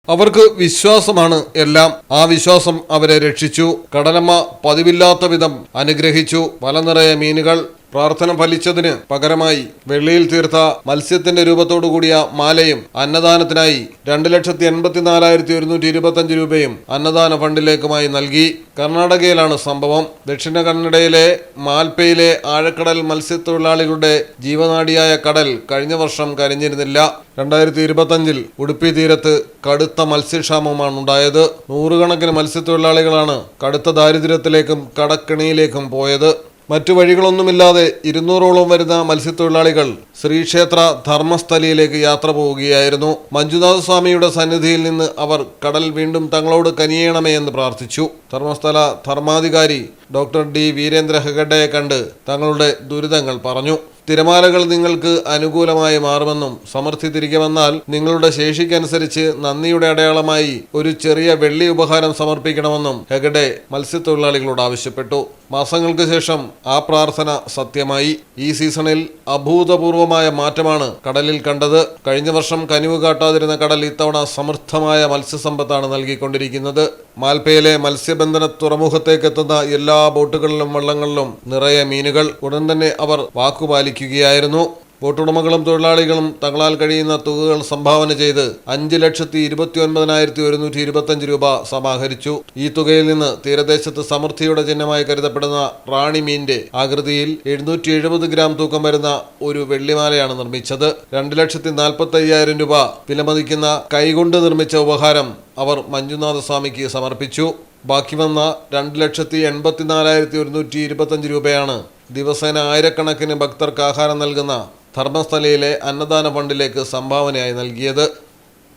അവർക്ക് വിശ്വാസമാണ് എല്ലാം. ആ വിശ്വാസം അവരെ രക്ഷിച്ചു. കടലമ്മ പതിവില്ലാത്ത വിധം അനുഗ്രഹിച്ചു. വല നിറയെ മീനുകൾ. പ്രാർത്ഥന ഫലിച്ചതിന് പകരമായി വെള്ളിയിൽ തീർത്ത മത്സ്യത്തിന്റെ രൂപത്തോടു കൂടിയ മാലയും അന്നദാനത്തിനായി 2,84,125 രൂപയും അന്നദാന ഫണ്ടിലേക്കുമായി നൽകി. കർണാടകയിലാണ് സംഭവം. ദക്ഷിണ കന്നഡയിലെ മാൽപ്പയിലെ ആഴക്കടൽ മത്സ്യത്തൊഴിലാളികളുടെ ജീവനാഡിയായ കടൽ കഴിഞ്ഞ വർഷം കരിഞ്ഞിരുന്നില്ല. 2025 ഉടുപ്പി തീരത്ത് കടുത്ത മത്സ്യക്ഷാമമാണ് ഉണ്ടായത്. നൂറുകണക്കിന് മത്സ്യത്തൊഴിലാളികളാണ് കടുത്ത ദാരിദ്ര്യത്തിലേക്കും കടക്കെണിയിലേക്കും പോയത്. മറ്റു വഴികളൊന്നുമില്ലാതെ 200ഓളം വരുന്ന മത്സ്യത്തൊഴിലാളികൾ ശ്രീക്ഷേത്ര ധർമ്മസ്ഥലിയിലേക്ക് യാത്ര പോവുകയായിരുന്നു. മഞ്ജുനാഥ സ്വാമിയുടെ സന്നിധിയിൽ നിന്ന് അവർ കടൽ വീണ്ടും തങ്ങളോട് കനിയണമേ എന്ന് പ്രാർത്ഥിച്ചു. ധർമ്മസ്ഥല ധർമാധികാരി ഡോക്ടർ ഡി വീരേന്ദ്ര ഹെഗഡയെ കണ്ട് തങ്ങളുടെ ദുരിതങ്ങൾ പറഞ്ഞു. തിരമാലകൾ നിങ്ങൾക്ക് അനുകൂലമായി മാറുമെന്നും സമൃദ്ധി തിരികെ വന്നാൽ നിങ്ങളുടെ ശേഷിക്കനുസരിച്ച് നന്ദിയുടെ അടയാളമായി ഒരു ചെറിയ വെള്ളി ഉപഹാരം സമർപ്പിക്കണമെന്നും ഹെഗഡെ മത്സ്യത്തൊഴിലാളികളോട് ആവശ്യപ്പെട്ടു. മാസങ്ങൾക്ക് ശേഷം ആ പ്രാർത്ഥന സത്യമായി. ഈ സീസണിൽ അഭൂതപൂർവമായ മാറ്റമാണ് കടലിൽ കണ്ടത്. കഴിഞ്ഞ വർഷം കനിവ് കാട്ടാതിരുന്ന കടൽ ഇത്തവണ സമൃദ്ധമായ മത്സ്യസമ്പത്താണ് നൽകിക്കൊണ്ടിരിക്കുന്നത്. മാൽപ്പയിലെ മത്സ്യബന്ധന തുറമുഖത്തേക്കെത്തുന്ന എല്ലാ ബോട്ടുകളിലും വള്ളങ്ങളിലും നിറയെ മീനുകൾ. ഉടൻ തന്നെ അവർ വാക്കുപാലിക്കുകയായിരുന്നു. ബോട്ടുടമകളും തൊഴിലാളികളും തങ്ങളാൽ കഴിയുന്ന തുകകൾ സംഭാവന ചെയ്ത് 5,29,125 രൂപ സമാഹരിച്ചു. ഈ തുകയിൽ നിന്ന് തീരദേശത്ത് സമൃദ്ധിയുടെ ചിഹ്നമായി കരുതപ്പെടുന്ന റാണി മീനിന്റെ ആകൃതിയിൽ 770 ഗ്രാം തൂക്കം വരുന്ന ഒരു വെള്ളിമാലയാണ് നിർമ്മിച്ചത്. 2,45,000 രൂപ വിലമതിക്കുന്ന കൈകൊണ്ട് നിർമ്മിച്ച ഉപഹാരം അവർ മഞ്ജുനാഥ സ്വാമിക്ക് സമർപ്പിച്ചു. ബാക്കി വന്ന 2,84,125 രൂപയാണ് ദിവസേന ആയിരക്കണക്കിന് ഭക്തർക്ക് ആഹാരം നൽകുന്ന ധർമ്മസ്ഥലയിലെ അന്നദാന ഫണ്ടിലേക്ക് സംഭാവനയായി നൽകിയത്.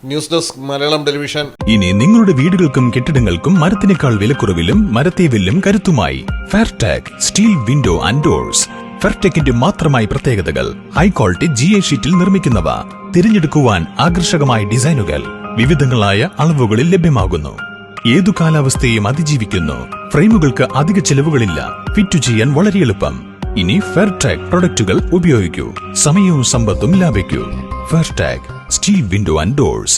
News desk Malayalam television. ഇനി നിങ്ങളുടെ വീടുകൾക്കും കെട്ടിടങ്ങൾക്കും മരത്തിനേക്കാൾ വിലക്കുറവിലും മരത്തേവിലും കരുത്തുമായി ഫെയർടെക് സ്റ്റീൽ വിൻഡോ ആൻഡ് ഡോർസ്. ഫെയർടെക്കിന്റെ മാത്രമായി പ്രത്യേകതകൾ. ഹൈ ക്വാളിറ്റി GA ഷീറ്റിൽ നിർമ്മിക്കുന്നവ. തിരഞ്ഞെടുക്കുവാൻ ആകർഷകമായ ഡിസൈനുകൾ വിവിധങ്ങളായ അളവുകളിൽ ലഭ്യമാകുന്നു. ഏതു കാലാവസ്ഥയും അതിജീവിക്കുന്നു. ഫ്രെയിമുകൾക്ക് അധിക ചെലവുകളില്ല. ഫിറ്റ് ചെയ്യാൻ വളരെ എളുപ്പം. ഇനി ഫെയർടെക് പ്രൊഡക്റ്റുകൾ ഉപയോഗിക്കൂ. സമയവും സമ്പത്തും ലാഭിക്കൂ. ഫെയർടെക് സ്റ്റീൽ വിൻഡോ ആൻഡ് ഡോർസ്.